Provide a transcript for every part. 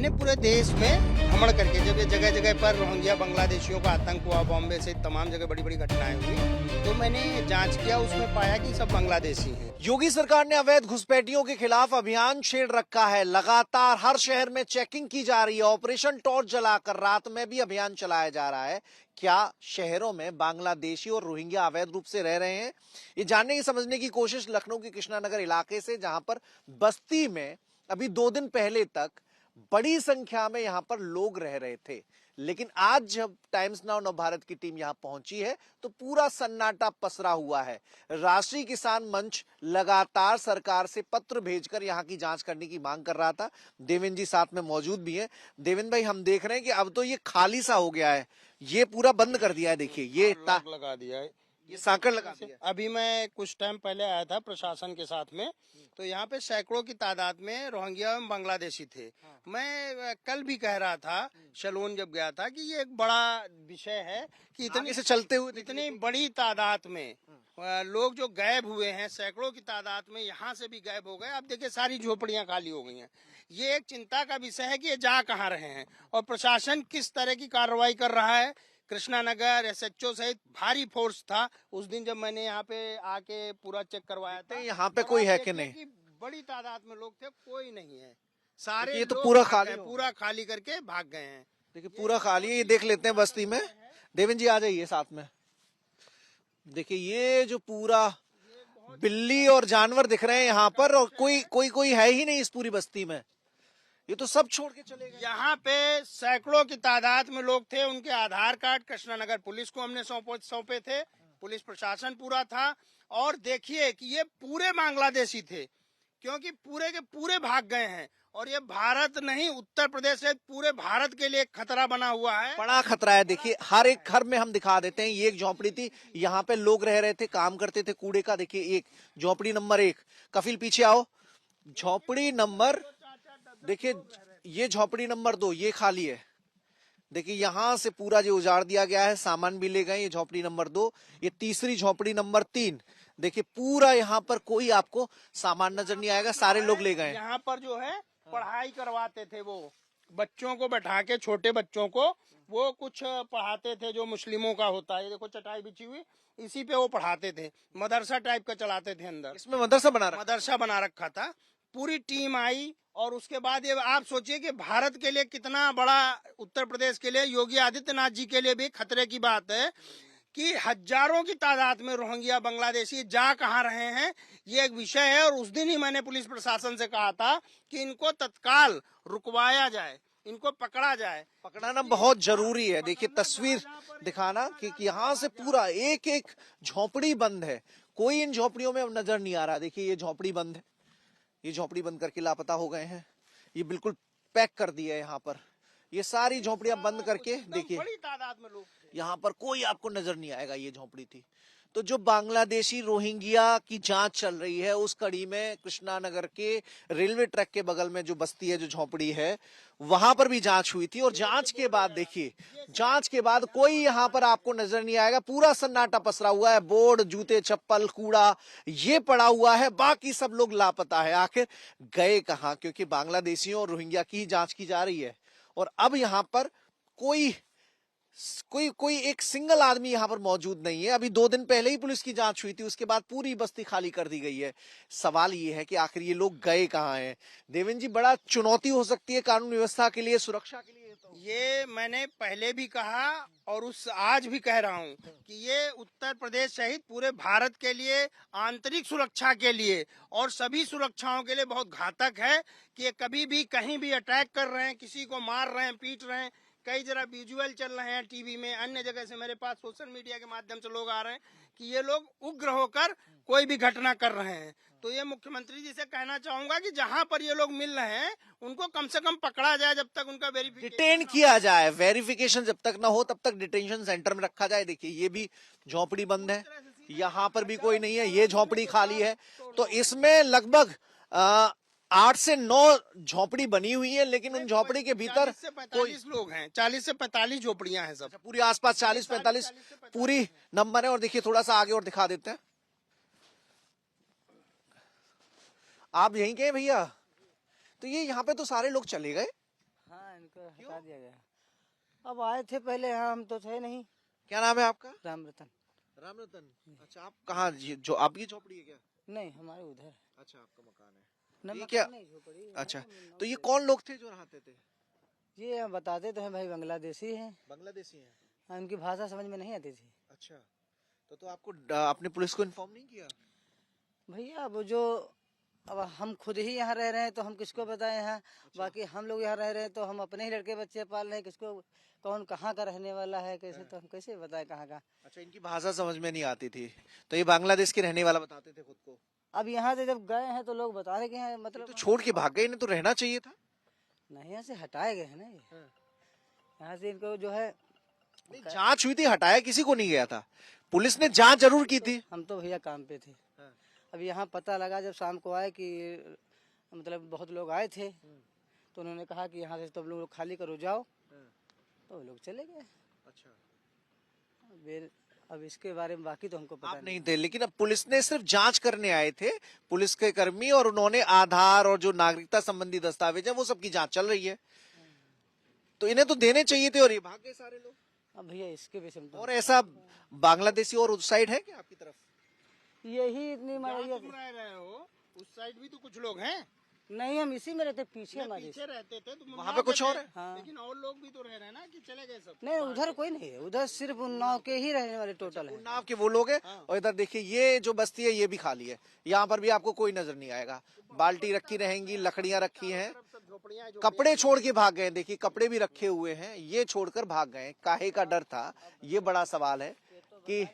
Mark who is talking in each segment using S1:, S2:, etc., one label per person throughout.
S1: मैंने पूरे देश में भ्रमण करके, जब ये जगह जगह पर रोहिंग्या बांग्लादेशियों का आतंक हुआ, बॉम्बे से तमाम जगह बड़ी बड़ी घटनाएं हुई, तो मैंने जांच किया, उसमें पाया कि सब बांग्लादेशी हैं।
S2: योगी सरकार ने अवैध घुसपैठियों के खिलाफ अभियान छेड़ रखा है। लगातार हर शहर में चेकिंग की जा रही है। ऑपरेशन टॉर्च जलाकर रात में भी अभियान चलाया जा रहा है। क्या शहरों में बांग्लादेशी और रोहिंग्या अवैध रूप से रह रहे हैं, ये जानने की समझने की कोशिश लखनऊ के कृष्णानगर इलाके से, जहां पर बस्ती में अभी 2 दिन पहले तक बड़ी संख्या में यहां पर लोग रह रहे थे। लेकिन आज जब टाइम्स नाउ नवभारत की टीम यहां पहुंची है तो पूरा सन्नाटा पसरा हुआ है। राष्ट्रीय किसान मंच लगातार सरकार से पत्र भेजकर यहां की जांच करने की मांग कर रहा था। देवेंद्र जी साथ में मौजूद भी हैं। देवेंद्र भाई, हम देख रहे हैं कि अब तो ये खाली सा हो गया है, ये पूरा बंद कर दिया है। देखिए ये
S1: लॉक लगा दिया है,
S2: ये सांकड़ लगा दिया।
S1: अभी मैं कुछ टाइम पहले आया था प्रशासन के साथ में, तो यहाँ पे सैकड़ों की तादाद में रोहिंग्या एवं बांग्लादेशी थे। मैं कल भी कह रहा था, शलोन जब गया था, कि ये एक बड़ा विषय है कि इतनी
S2: से चलते हुए
S1: इतनी बड़ी तादाद में लोग जो गायब हुए हैं, सैकड़ों की तादाद में यहाँ से भी गायब हो गए। अब देखिए सारी झोपड़ियां खाली हो गई हैं। ये एक चिंता का विषय है कि ये जा कहाँ रहे हैं और प्रशासन किस तरह की कार्रवाई कर रहा है। कृष्णानगर एसएचओ सहित भारी फोर्स था उस दिन जब मैंने यहाँ पे आके पूरा चेक करवाया था।
S2: यहाँ पे कोई है कि नहीं?
S1: बड़ी तादाद में लोग थे, कोई नहीं है, सारे
S2: ये तो
S1: लोग
S2: पूरा
S1: खाली करके भाग गए हैं।
S2: देखिए पूरा खाली है। ये देख लेते हैं बस्ती में। देवेंद्र जी आ जाइए साथ में। देखिए ये जो पूरा बिल्ली और जानवर दिख रहे हैं यहाँ पर, और कोई है ही नहीं इस पूरी बस्ती में। ये तो सब छोड़ के चले गए।
S1: यहाँ पे सैकड़ों की तादाद में लोग थे। उनके आधार कार्ड कृष्णानगर पुलिस को हमने सौंपे थे। पुलिस प्रशासन पूरा था। और देखिए कि ये पूरे बांग्लादेशी थे, क्योंकि पूरे के पूरे भाग गए हैं। और ये भारत नहीं, उत्तर प्रदेश से पूरे भारत के लिए खतरा बना हुआ है,
S2: बड़ा खतरा है। देखिए हर एक घर में हम दिखा देते हैं। ये एक झोपड़ी थी, यहाँ पे लोग रह रहे थे, काम करते थे कूड़े का। देखिए एक झोपड़ी नंबर 1, कफिल पीछे आओ। झोपड़ी नंबर, देखिए ये झोपड़ी नंबर 2, ये खाली है। देखिए यहाँ से पूरा जो उजाड़ दिया गया है, सामान भी ले गए। ये झोपड़ी नंबर 2, ये तीसरी झोपड़ी नंबर 3। देखिए पूरा यहाँ पर कोई आपको सामान नजर नहीं आएगा, सारे लोग ले गए।
S1: यहाँ पर जो है पढ़ाई करवाते थे, वो बच्चों को बैठा के, छोटे बच्चों को वो कुछ पढ़ाते थे जो मुस्लिमों का होता है। ये देखो चटाई बिछी हुई, इसी पे वो पढ़ाते थे। मदरसा टाइप का चलाते थे अंदर।
S2: इसमें मदरसा
S1: बना रखा था। पूरी टीम आई और उसके बाद ये आप सोचिए कि भारत के लिए कितना बड़ा, उत्तर प्रदेश के लिए, योगी आदित्यनाथ जी के लिए भी खतरे की बात है कि हजारों की तादाद में रोहिंग्या बांग्लादेशी जा कहाँ रहे हैं, ये एक विषय है। और उस दिन ही मैंने पुलिस प्रशासन से कहा था कि इनको तत्काल रुकवाया जाए, इनको पकड़ा जाए।
S2: पकड़ाना बहुत जरूरी है। देखिए तस्वीर दिखाना कि यहाँ से पूरा एक एक झोपड़ी बंद है, कोई इन झोपड़ियों में अब नजर नहीं आ रहा। देखिए ये झोपड़ी बंद है, ये झोपड़ी बंद करके लापता हो गए हैं। ये बिल्कुल पैक कर दिया है यहाँ पर, ये सारी झोपड़ियां बंद करके। देखिए
S1: बड़ी तादाद में लोग,
S2: यहाँ पर कोई आपको नजर नहीं आएगा। ये झोपड़ी थी। तो जो बांग्लादेशी रोहिंग्या की जांच चल रही है, उस कड़ी में कृष्णानगर के रेलवे ट्रैक के बगल में जो बस्ती है, जो झोपड़ी है, वहां पर भी जांच हुई थी। और जांच के बाद देखिए, जांच के बाद कोई यहाँ पर आपको नजर नहीं आएगा। पूरा सन्नाटा पसरा हुआ है। बोर्ड, जूते, चप्पल, कूड़ा ये पड़ा हुआ है। बाकी सब लोग लापता है। आखिर गए कहाँ? क्योंकि बांग्लादेशियों और रोहिंग्या की ही जांच की जा रही है। और अब यहाँ पर कोई एक सिंगल आदमी यहाँ पर मौजूद नहीं है। अभी 2 दिन पहले ही पुलिस की जांच हुई थी, उसके बाद पूरी बस्ती खाली कर दी गई है। सवाल ये है कि आखिर ये लोग गए कहाँ हैं? देवेंद्र जी, बड़ा चुनौती हो सकती है कानून व्यवस्था के लिए, सुरक्षा के लिए। तो
S1: ये मैंने पहले भी कहा और आज भी कह रहा हूँ कि ये उत्तर प्रदेश सहित पूरे भारत के लिए, आंतरिक सुरक्षा के लिए और सभी सुरक्षाओं के लिए बहुत घातक है कि ये कभी भी कहीं भी अटैक कर रहे हैं, किसी को मार रहे हैं, पीट रहे हैं। कई जरा विजुअल चल रहे हैं टीवी में, अन्य जगह से मेरे पास सोशल मीडिया के माध्यम से लोग आ रहे हैं कि ये लोग उग्र होकर कोई भी घटना कर रहे हैं। तो ये मुख्यमंत्री जी से कहना चाहूंगा कि जहां पर ये लोग मिल रहे हैं उनको कम से कम पकड़ा जाए, जब तक उनका
S2: डिटेन किया जाए। वेरिफिकेशन जब तक ना हो तब तक डिटेंशन सेंटर में रखा जाए। देखिए ये भी झोपड़ी बंद है, यहाँ पर भी कोई नहीं है, ये झोपड़ी खाली है। तो इसमें लगभग 8 से 9 झोपड़ी बनी हुई है, लेकिन उन झोपड़ी के भीतर
S1: 40 से 45 लोग हैं। 40 से 45 झोपड़ियां हैं सब।
S2: पूरी आसपास 40-45 पूरी नंबर है। और देखिए थोड़ा सा आगे और दिखा देते हैं। आप यहीं के हैं भैया? तो ये यहाँ पे तो सारे लोग चले गए।
S3: हाँ, हटा दिया गया। अब आए थे पहले यहाँ, हम तो थे नहीं।
S2: क्या नाम है आपका?
S3: राम रतन।
S2: राम रतन। अच्छा, आप कहाँ, जो आपकी झोपड़ी है क्या?
S3: नहीं, हमारे उधर
S2: अच्छा, आपका मकान है।
S3: न,
S2: ये
S3: मकान
S2: क्या?
S3: नहीं, झोपड़ी है।
S2: अच्छा, तो ये कौन लोग थे जो रहते थे?
S3: ये हम बताते तो हैं भाई, बांग्लादेशी हैं।
S2: बांग्लादेशी हैं।
S3: हाँ, उनकी भाषा समझ में नहीं आती थी।
S2: अच्छा, तो आपको आपने पुलिस को इन्फॉर्म नहीं किया?
S3: भैया अब अब हम खुद ही यहाँ रह रहे हैं तो हम किसको बताएं यहाँ। बाकी हम लोग यहाँ रह रहे हैं तो हम अपने ही लड़के बच्चे पाल रहे हैं, किसको कौन कहाँ का रहने वाला है कैसे, तो हम कैसे बताएं कहाँ का।
S2: अच्छा, इनकी भाषा समझ में नहीं आती थी, तो ये बांग्लादेश के रहने वाला बताते थे खुद को।
S3: अब यहाँ से जब गए हैं तो लोग बता रहे कि हैं,
S2: ये
S3: मतलब
S2: तो छोड़ के भाग गए, इन्हें तो रहना चाहिए था।
S3: नहीं, यहाँ से हटाए गए हैं ना ये।
S2: हाँ।
S3: यहाँ से इनको जो है,
S2: नहीं, जांच हुई थी, हटाया किसी को नहीं गया था। पुलिस ने जांच जरूर की थी।
S3: हम तो भैया काम पे थे।
S2: हाँ।
S3: अब यहाँ पता लगा जब शाम को आए कि मतलब बहुत लोग आए थे, तो उन्होंने कहा कि यहाँ से तुम लोग खाली करो जाओ, तो वो लोग चले गए।
S2: अच्छा,
S3: अब इसके बारे में बाकी तो हमको पता
S2: आप नहीं थे, लेकिन अब पुलिस ने सिर्फ जांच करने आए थे, पुलिस के कर्मी, और उन्होंने आधार और जो नागरिकता संबंधी दस्तावेज है वो सब की जांच चल रही है, तो इन्हें तो देने चाहिए थे और ये भाग गए सारे लोग।
S3: अब भैया इसके विषय में तो
S2: और ऐसा बांग्लादेशी और उस साइड है क्या आपकी तरफ?
S3: यही इतनी
S1: जहाँ
S3: मारी
S1: तुम रह रहे हो उस साइड भी तो कुछ लोग हैं।
S3: नहीं, हम इसी में रहते, पीछे
S1: नहीं,
S3: हमारे।
S1: पीछे रहते थे तो
S2: वहाँ पे कुछ और है?
S3: हाँ।
S1: लेकिन और लोग भी तो रह रहे हैं ना, कि चले गए सब?
S3: नहीं, उधर कोई नहीं है, उधर सिर्फ उन्नाव के ही रहने वाले टोटल है।
S2: उन्नाव के वो लोग हैं। और इधर देखिए, ये जो बस्ती है ये भी खाली है, यहाँ पर भी आपको कोई नजर नहीं आएगा। बाल्टी रखी रहेंगी, लकड़ियां रखी हैं, कपड़े छोड़ के भाग गए। देखिए, कपड़े भी रखे हुए हैं, ये छोड़कर भाग गए। काहे का डर था, ये बड़ा सवाल है कि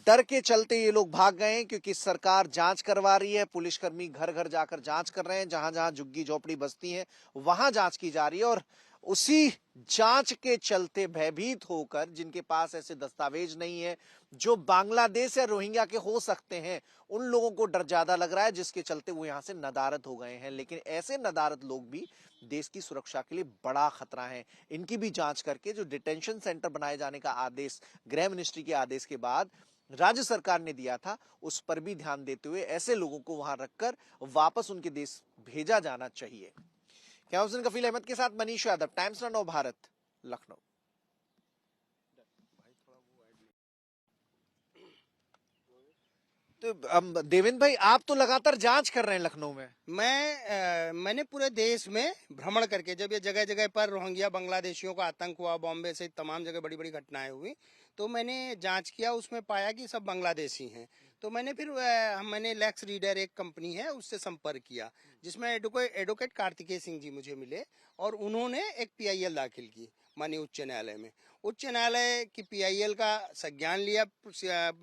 S2: डर के चलते ये लोग भाग गए हैं, क्योंकि सरकार जांच करवा रही है, पुलिसकर्मी घर घर जाकर जांच कर रहे हैं, जहां जहां झुग्गी झोपड़ी बस्ती है वहां जांच की जा रही है। और उसी जांच के चलते भयभीत होकर, जिनके पास ऐसे दस्तावेज नहीं है, जो बांग्लादेश या रोहिंग्या के हो सकते हैं, उन लोगों को डर ज्यादा लग रहा है, जिसके चलते वो यहां से नदारद हो गए हैं। लेकिन ऐसे नदारद लोग भी देश की सुरक्षा के लिए बड़ा खतरा है। इनकी भी जांच करके जो डिटेंशन सेंटर बनाए जाने का आदेश गृह मिनिस्ट्री के आदेश के बाद राज्य सरकार ने दिया था, उस पर भी ध्यान देते हुए ऐसे लोगों को वहां रखकर वापस उनके देश भेजा जाना चाहिए। कैमरामैन कफील अहमद के साथ मनीष यादव, टाइम्स नाउ भारत, लखनऊ। तो देवेंद्र भाई, आप तो लगातार जांच कर रहे हैं लखनऊ में।
S1: मैंने पूरे देश में भ्रमण करके, जब ये जगह जगह पर रोहिंग्या बांग्लादेशियों का आतंक हुआ, बॉम्बे से तमाम जगह बड़ी बड़ी घटनाएं हुई, तो मैंने जांच किया, उसमें पाया कि सब बांग्लादेशी हैं। तो मैंने लेक्स रीडर एक कंपनी है उससे संपर्क किया, जिसमें एडवोकेट कार्तिकेय सिंह जी मुझे मिले, और उन्होंने एक PIL दाखिल की माननीय उच्च न्यायालय में। उच्च न्यायालय की PIL का संज्ञान लिया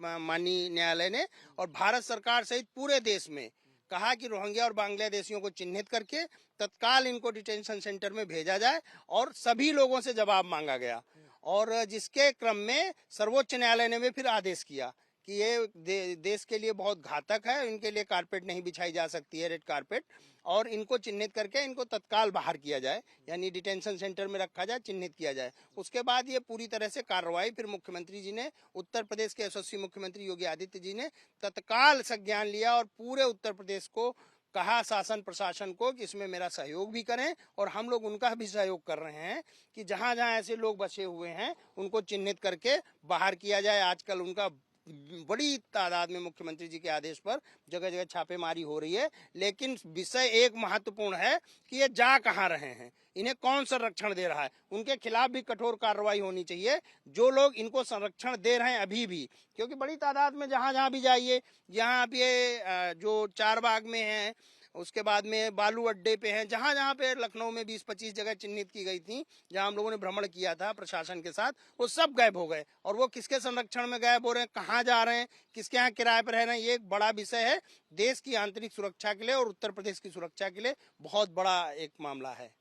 S1: माननीय न्यायालय ने, और भारत सरकार सहित पूरे देश में कहा कि रोहिंग्या और बांग्लादेशियों को चिन्हित करके तत्काल इनको डिटेंशन सेंटर में भेजा जाए, और सभी लोगों से जवाब मांगा गया। और जिसके क्रम में सर्वोच्च न्यायालय ने भी फिर आदेश किया कि ये देश के लिए बहुत घातक है, इनके लिए कारपेट नहीं बिछाई जा सकती है, रेड कारपेट, और इनको चिन्हित करके इनको तत्काल बाहर किया जाए, यानी डिटेंशन सेंटर में रखा जाए, चिन्हित किया जाए। उसके बाद ये पूरी तरह से कार्रवाई फिर मुख्यमंत्री जी ने, उत्तर प्रदेश के यशस्वी मुख्यमंत्री योगी आदित्य जी ने तत्काल संज्ञान लिया, और पूरे उत्तर प्रदेश को कहा, शासन प्रशासन को, कि इसमें मेरा सहयोग भी करें, और हम लोग उनका भी सहयोग कर रहे हैं कि जहां जहां ऐसे लोग बचे हुए हैं उनको चिन्हित करके बाहर किया जाए। आजकल उनका बड़ी तादाद में मुख्यमंत्री जी के आदेश पर जगह जगह छापेमारी हो रही है, लेकिन विषय एक महत्वपूर्ण है कि ये जा कहाँ रहे हैं, इन्हें कौन संरक्षण दे रहा है। उनके खिलाफ भी कठोर कार्रवाई होनी चाहिए, जो लोग इनको संरक्षण दे रहे हैं अभी भी, क्योंकि बड़ी तादाद में जहां जहां भी जाइए, यहाँ पे जो चारबाग में है, उसके बाद में बालू अड्डे पे हैं, जहां जहां पे लखनऊ में 20-25 जगह चिन्हित की गई थी, जहां हम लोगों ने भ्रमण किया था प्रशासन के साथ, वो सब गायब हो गए। और वो किसके संरक्षण में गायब हो रहे हैं, कहाँ जा रहे हैं, किसके यहाँ किराए पर रह रहे हैं, ये एक बड़ा विषय है। देश की आंतरिक सुरक्षा के लिए और उत्तर प्रदेश की सुरक्षा के लिए बहुत बड़ा एक मामला है।